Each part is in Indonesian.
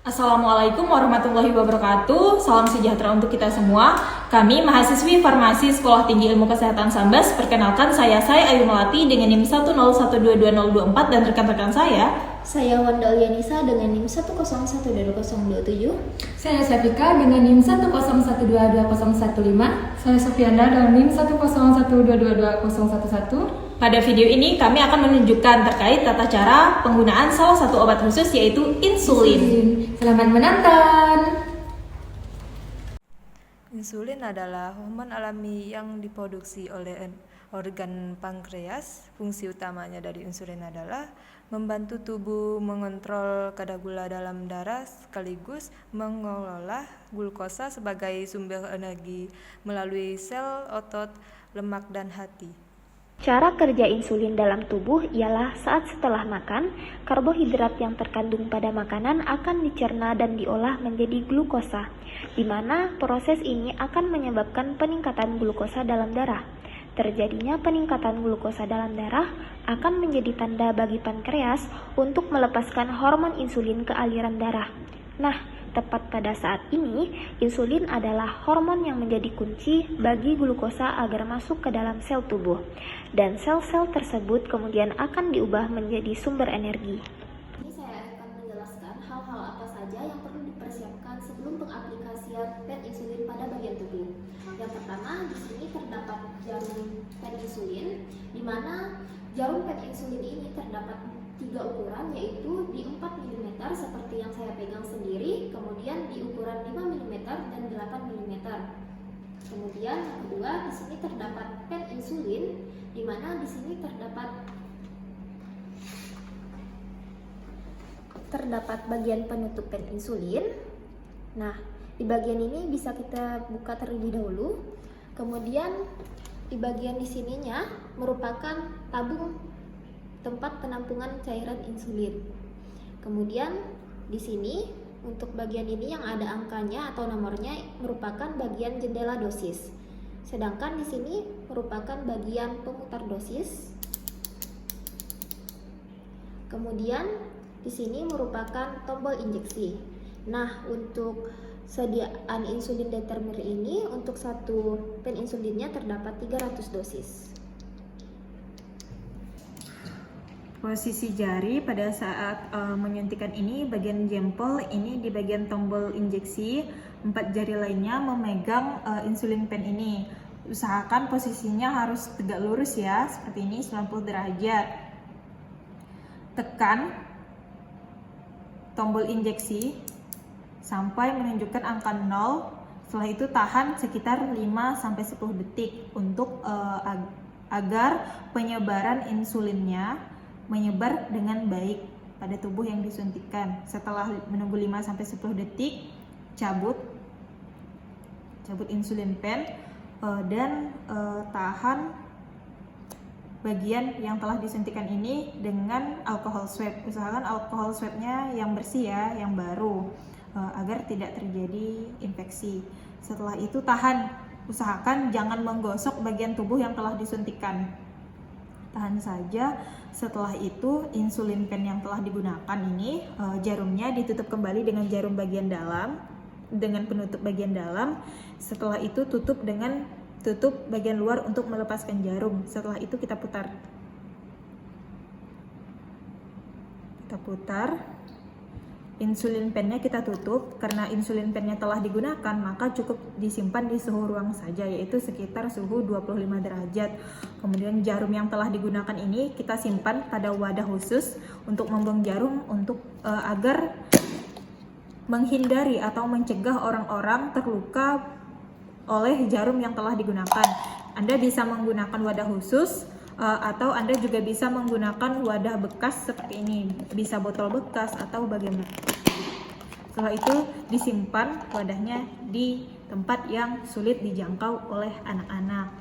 Assalamualaikum warahmatullahi wabarakatuh. Salam sejahtera untuk kita semua. Kami mahasiswi farmasi Sekolah Tinggi Ilmu Kesehatan Sambas. Perkenalkan saya Ayu Melati dengan NIM 101222024 dan rekan-rekan saya. Saya Wanda Lianisa dengan NIM 1012027. Saya Syafika dengan NIM 101222015. Saya Sofiana dengan NIM 101222011. Pada video ini kami akan menunjukkan terkait tata cara penggunaan salah satu obat khusus yaitu insulin. Selamat menonton. Insulin adalah hormon alami yang diproduksi oleh organ pankreas. Fungsi utamanya dari insulin adalah membantu tubuh mengontrol kadar gula dalam darah sekaligus mengelola glukosa sebagai sumber energi melalui sel, otot, lemak, dan hati. Cara kerja insulin dalam tubuh ialah saat setelah makan, karbohidrat yang terkandung pada makanan akan dicerna dan diolah menjadi glukosa, di mana proses ini akan menyebabkan peningkatan glukosa dalam darah. Terjadinya peningkatan glukosa dalam darah akan menjadi tanda bagi pankreas untuk melepaskan hormon insulin ke aliran darah. Nah, tepat pada saat ini, insulin adalah hormon yang menjadi kunci bagi glukosa agar masuk ke dalam sel tubuh, dan sel-sel tersebut kemudian akan diubah menjadi sumber energi. Ini saya akan menjelaskan hal-hal apa saja yang perlu dipersiapkan sebelum pengaplikasian pen insulin pada bagian tubuh. Yang pertama, di sini terdapat jarum pen insulin, di mana jarum pen insulin ini terdapat 3 ukuran, yaitu di 4 mm seperti yang saya pegang sendiri, kemudian di ukuran 5 mm dan 8 mm. Kemudian yang kedua, di sini terdapat pen insulin, di mana di sini terdapat bagian penutup pen insulin. Nah, di bagian ini bisa kita buka terlebih dahulu. Kemudian di bagian di sininya merupakan tabung tempat penampungan cairan insulin. Kemudian di sini untuk bagian ini yang ada angkanya atau nomornya merupakan bagian jendela dosis. Sedangkan di sini merupakan bagian pemutar dosis. Kemudian di sini merupakan tombol injeksi. Nah, untuk sediaan insulin determiner ini untuk satu pen insulinnya terdapat 300 dosis. Posisi jari pada saat menyuntikkan ini, bagian jempol ini di bagian tombol injeksi, 4 jari lainnya memegang insulin pen ini. Usahakan posisinya harus tegak lurus ya, seperti ini 90 derajat. Tekan tombol injeksi sampai menunjukkan angka 0. Setelah itu tahan sekitar 5-10 detik untuk agar penyebaran insulinnya menyebar dengan baik pada tubuh yang disuntikkan. Setelah menunggu 5-10 detik, cabut insulin pen dan tahan bagian yang telah disuntikan ini dengan alkohol swab. Usahakan alkohol swabnya yang bersih ya, yang baru, agar tidak terjadi infeksi. Setelah itu tahan, usahakan jangan menggosok bagian tubuh yang telah disuntikan. Tahan saja. Setelah itu insulin pen yang telah digunakan ini, jarumnya ditutup kembali dengan jarum bagian dalam, dengan penutup bagian dalam. Setelah itu tutup bagian luar untuk melepaskan jarum. Setelah itu kita putar. Insulin pennya kita tutup. Karena insulin pennya telah digunakan, maka cukup disimpan di suhu ruang saja, yaitu sekitar suhu 25 derajat. Kemudian jarum yang telah digunakan ini kita simpan pada wadah khusus untuk membuang jarum agar menghindari atau mencegah orang-orang terluka oleh jarum yang telah digunakan. Anda bisa menggunakan wadah khusus atau Anda juga bisa menggunakan wadah bekas seperti ini, bisa botol bekas atau bagaimana. Setelah itu disimpan wadahnya di tempat yang sulit dijangkau oleh anak-anak.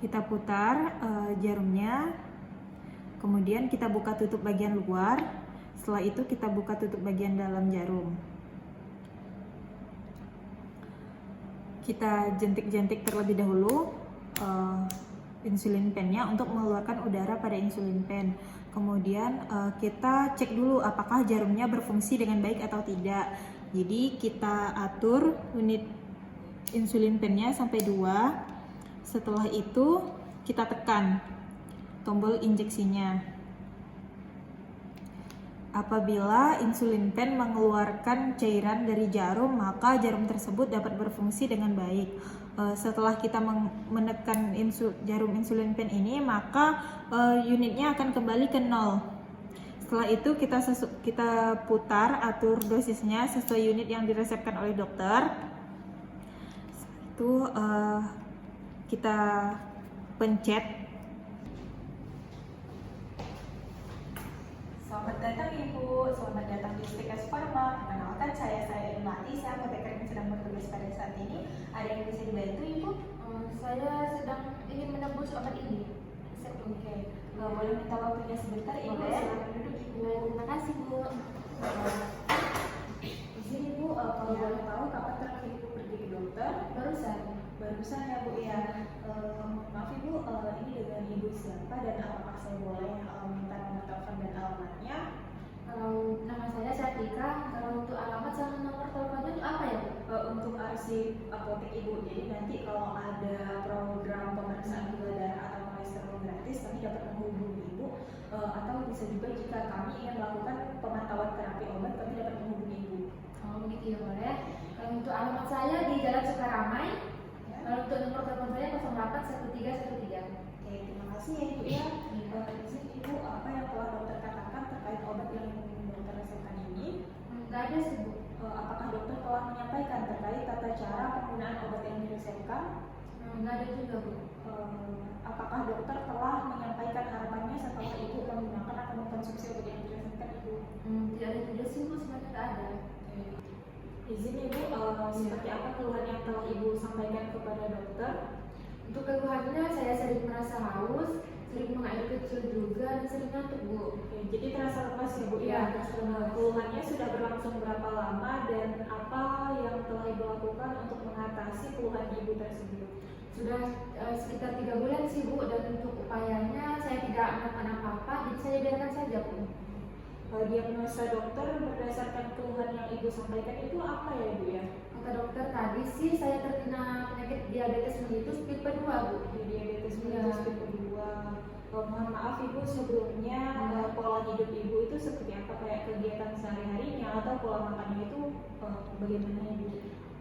Kita putar jarumnya, kemudian kita buka tutup bagian luar. Setelah itu kita buka tutup bagian dalam jarum. Kita jentik-jentik terlebih dahulu insulin pennya untuk mengeluarkan udara pada insulin pen. Kemudian kita cek dulu apakah jarumnya berfungsi dengan baik atau tidak. Jadi kita atur unit insulin pennya sampai 2. Setelah itu kita tekan tombol injeksinya. Apabila insulin pen mengeluarkan cairan dari jarum, maka jarum tersebut dapat berfungsi dengan baik. Setelah kita menekan jarum insulin pen ini, maka unitnya akan kembali ke 0. Setelah itu kita putar, atur dosisnya sesuai unit yang diresepkan oleh dokter. Setelah itu kita pencet. Selamat datang Ibu, selamat datang di Stikes Pharma. Perkenalkan saya Ilmati, saya apoteker yang sedang bertugas pada saat ini. Ada yang bisa dibantu Ibu? Saya sedang ingin menebus obat ini. Oke, boleh minta waktunya sebentar Ibu ya? Silakan duduk Ibu. Terima kasih Bu. Izin Ibu, kalau boleh tahu kapan terakhir Ibu pergi ke dokter? Barusan ya Bu ya. Maaf Ibu, ini dengan Ibu siapa dan apakah saya boleh minta nomor telepon dan alamatnya? Kalau nama saya Satika, kalau untuk alamat sama nomor teleponnya itu apa ya Bu? Untuk arsip apotek Ibu, jadi nanti kalau ada program pemeriksaan gula darah atau kolesterol gratis, kami dapat menghubungi Ibu. Atau bisa juga jika kami ingin melakukan pemantauan terapi obat, kami dapat menghubungi Ibu. Oh begitu ya boleh. Kalau untuk alamat saya di Jalan Sukaramai. Kalau untuk nomor telepon saya 081313. Oke, terima kasih ya Ibu ya. Izin Ibu, apa yang telah dokter katakan terkait obat yang dokter resepkan ini? Enggak ada sih Bu. Apakah dokter telah menyampaikan terkait tata cara penggunaan obat yang diresepkan? Enggak ada juga Bu. Apakah dokter telah menyampaikan harapannya setelah Ibu menggunakan atau mengkonsumsi obat yang diresepkan Ibu? Tidak ada juga sih Bu, sebenarnya enggak ada. Izin Ibu, seperti apa keluhan yang telah Ibu sampaikan kepada dokter? Untuk keluhannya saya sering merasa haus, sering buang air kecil juga, dan sering ngantuk Bu. Oke, jadi terasa lemas ya Bu Iya, ya? Keluhannya sudah berlangsung berapa lama dan apa yang telah Ibu lakukan untuk mengatasi keluhan Ibu tersebut? Sudah sekitar 3 bulan sih Bu, dan untuk upayanya saya tidak melakukan apa-apa, jadi saya biarkan saja Bu. Diagnosa dokter berdasarkan keluhan yang Ibu sampaikan itu apa ya Bu ya? Kata dokter tadi sih saya terkena penyakit diabetes mellitus tipe 2 Bu. Diabetes Iya. mellitus tipe 2. Mohon maaf Ibu, sebelumnya pola hidup Ibu itu seperti apa? Kayak kegiatan sehari-harinya atau pola makannya itu bagaimana Ibu?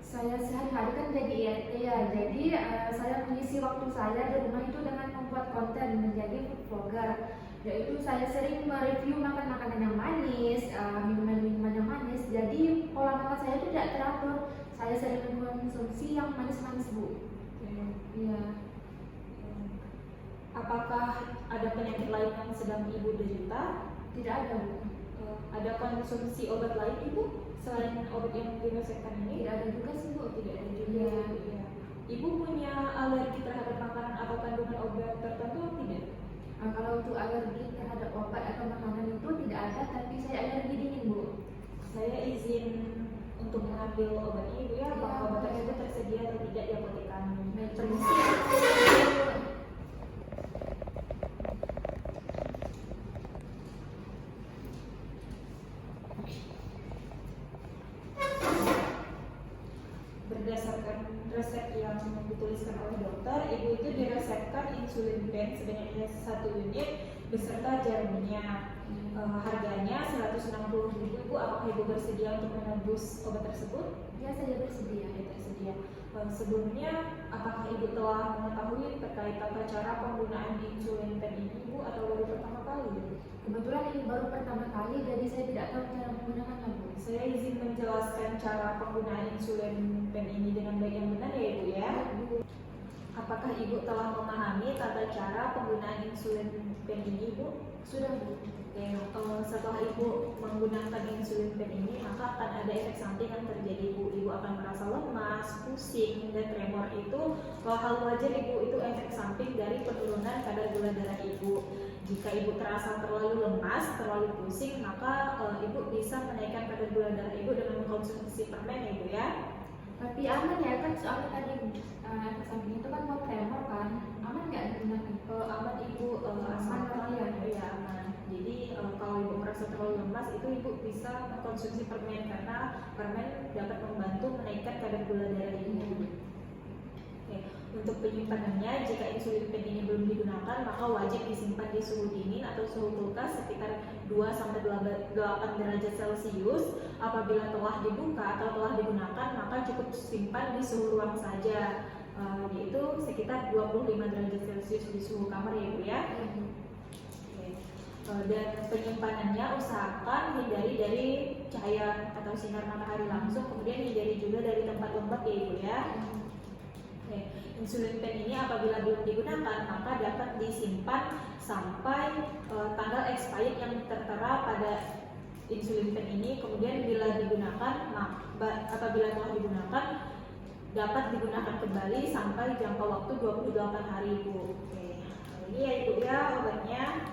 Saya sehari-hari kan jadi IRT ya, jadi saya mengisi waktu saya di rumah itu dengan membuat konten menjadi food vlogger. Yaitu saya sering mereview makanan yang manis, minuman-minuman yang manis. Jadi pola makan saya itu tidak teratur. Saya sering mengkonsumsi yang manis-manis Bu. Iya. Apakah ada penyakit lain yang sedang Ibu derita? Tidak ada Bu. Ada konsumsi obat lain Ibu selain obat yang diresepkan ini? Tidak ada juga sih Bu. Tidak ada juga. Iya. Ya. Ibu punya alergi terhadap makanan atau kandungan obat tertentu atau tidak? Kalau untuk alergi terhadap obat atau makanan itu tidak ada, tapi saya alergi dingin Bu. Saya izin untuk mengambil obat ini Bu ya. Apakah obat tersebut tersedia atau tidak di apotek kami? Permisi ya. Berdasarkan resep yang dituliskan oleh dokter, Ibu itu diresepkan insulin pen sebanyak 1 unit beserta jarumnya. Harganya 160.000 Bu. Apakah Ibu bersedia untuk menebus obat tersebut? Ya saya bersedia. Ya, tersedia. Sebelumnya, apakah Ibu telah mengetahui terkait tata cara penggunaan insulin pen ini Bu atau baru pertama kali? Kebetulan ini baru pertama kali, jadi saya tidak tahu cara menggunakannya Bu. Saya izin menjelaskan cara penggunaan insulin pen ini dengan baik yang benar ya Ibu ya. Apakah Ibu telah memahami tata cara penggunaan insulin pen ini Ibu? Sudah Bu. Oke, setelah Ibu menggunakan insulin pen ini, maka akan ada efek samping yang terjadi Ibu. Ibu akan merasa lemas, pusing, dan tremor itu hal wajar Ibu, itu efek samping dari penurunan kadar gula darah Ibu. Jika Ibu terasa terlalu lemas, terlalu pusing, maka Ibu bisa menaikkan kadar gula darah Ibu dengan mengkonsumsi permen ya Ibu ya. Tapi aman ya kan, soalnya tadi efek samping itu kan buat tremor kan. aman nggak digunakan? Aman ibu, asalkan ya aman. Jadi kalau ibu merasa terlalu lemas itu ibu bisa mengkonsumsi permen karena permen dapat membantu menaikkan kadar gula darah ibu. Oke. Untuk penyimpanannya, jika insulin pen ini belum digunakan, maka wajib disimpan di suhu dingin atau suhu kulkas sekitar 2-8 derajat Celcius. Apabila telah dibuka atau telah digunakan, maka cukup simpan di suhu ruang saja, yaitu sekitar 25 derajat Celcius di suhu kamar ya ibu ya. Oke. Dan penyimpanannya usahakan hindari dari cahaya atau sinar matahari langsung, kemudian hindari juga dari tempat lembab ya ibu ya. Oke. Insulin pen ini apabila belum digunakan maka dapat disimpan sampai tanggal expired yang tertera pada insulin pen ini. Kemudian bila digunakan, apabila telah digunakan dapat digunakan kembali sampai jangka waktu 28 hari ibu. Oke. Ini ya ibu ya obatnya.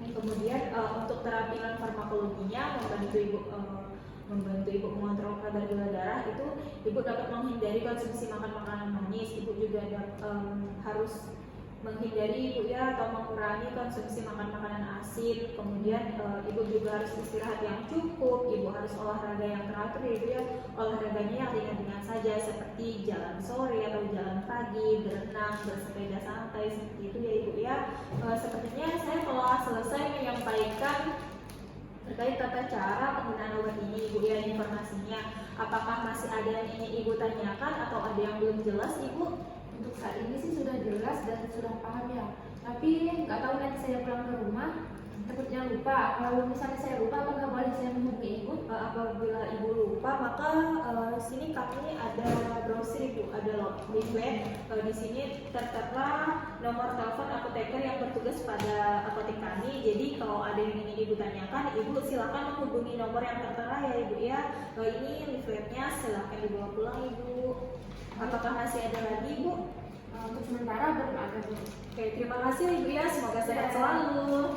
Kemudian untuk terapi non farmakologinya membantu ibu mengontrol kadar gula darah itu ibu dapat menghindari konsumsi makan makanan manis. Ibu juga harus menghindari ibu ya atau mengurangi konsumsi makan makanan asin. Kemudian ibu juga harus istirahat yang cukup. Ibu harus olahraga yang teratur ya ibu ya. Olahraganya yang ringan-ringan saja seperti jalan sore atau jalan pagi, berenang, bersepeda santai seperti itu ya ibu ya. Sepertinya saya telah selesai menyampaikan terkait tata cara penggunaan obat ini ibu ya, informasinya. Apakah masih ada yang ingin ibu tanyakan atau ada yang belum jelas ibu? Untuk saat ini sih sudah jelas dan sudah paham ya. Tapi nggak tahu nanti saya pulang ke rumah takutnya lupa. Kalau misalnya saya lupa, apa nggak boleh saya menghubungi ibu? Apabila ibu lupa, maka sini kami ada brosur ibu, ada leaflet. Di sini tertera nomor telepon apoteker yang bertugas pada apotek kami. Jadi kalau ada yang ingin ibu tanyakan, ibu silakan menghubungi nomor yang tertera ya ibu ya. Ini leafletnya silakan dibawa pulang ibu. Apakah masih ada lagi ibu? Untuk sementara belum ada bu. Oke, terima kasih ibu ya. Semoga sehat selalu.